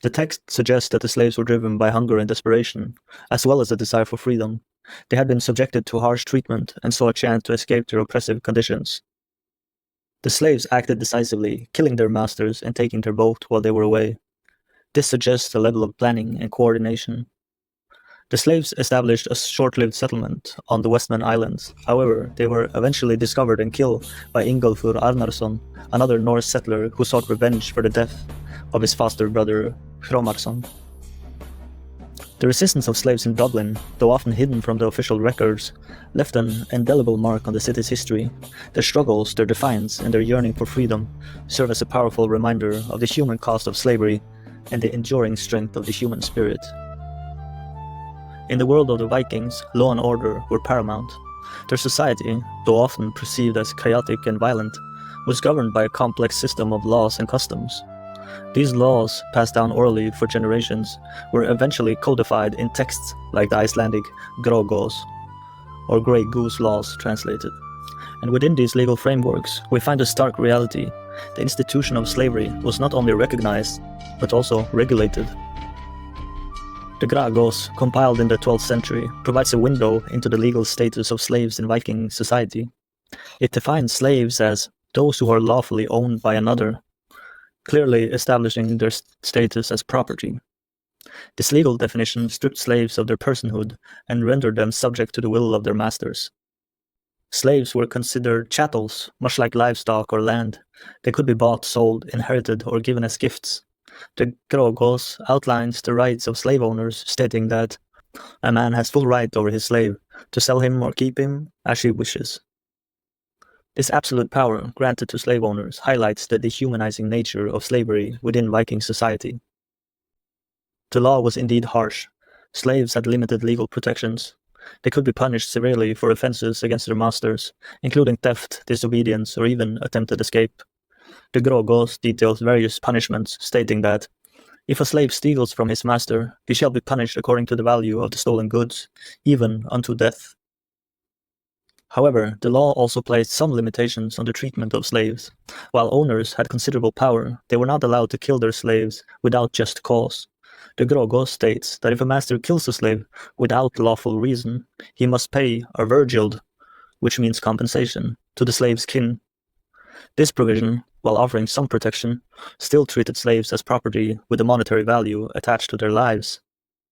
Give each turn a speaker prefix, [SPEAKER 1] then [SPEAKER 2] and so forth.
[SPEAKER 1] The text suggests that the slaves were driven by hunger and desperation, as well as a desire for freedom. They had been subjected to harsh treatment and saw a chance to escape their oppressive conditions. The slaves acted decisively, killing their masters and taking their boat while they were away. This suggests a level of planning and coordination. The slaves established a short-lived settlement on the Westman Islands. However, they were eventually discovered and killed by Ingolfur Arnarsson, another Norse settler who sought revenge for the death of his foster brother Hromarsson. The resistance of slaves in Dublin, though often hidden from the official records, left an indelible mark on the city's history. Their struggles, their defiance, and their yearning for freedom serve as a powerful reminder of the human cost of slavery and the enduring strength of the human spirit. In the world of the Vikings, law and order were paramount. Their society, though often perceived as chaotic and violent, was governed by a complex system of laws and customs. These laws, passed down orally for generations, were eventually codified in texts like the Icelandic Grógós, or Grey Goose Laws translated. And within these legal frameworks, we find a stark reality. The institution of slavery was not only recognized, but also regulated. The Grógós, compiled in the 12th century, provides a window into the legal status of slaves in Viking society. It defines slaves as those who are lawfully owned by another, clearly establishing their status as property. This legal definition stripped slaves of their personhood and rendered them subject to the will of their masters. Slaves were considered chattels, much like livestock or land. They could be bought, sold, inherited, or given as gifts. The Grógós outlines the rights of slave owners, stating that a man has full right over his slave, to sell him or keep him as he wishes. This absolute power granted to slave owners highlights the dehumanizing nature of slavery within Viking society. The law was indeed harsh. Slaves had limited legal protections. They could be punished severely for offenses against their masters, including theft, disobedience, or even attempted escape. The Grógós details various punishments, stating that if a slave steals from his master, he shall be punished according to the value of the stolen goods, even unto death. However, the law also placed some limitations on the treatment of slaves. While owners had considerable power, they were not allowed to kill their slaves without just cause. The Grógós states that if a master kills a slave without lawful reason, he must pay a vergild, which means compensation, to the slave's kin. This provision, while offering some protection, still treated slaves as property with a monetary value attached to their lives.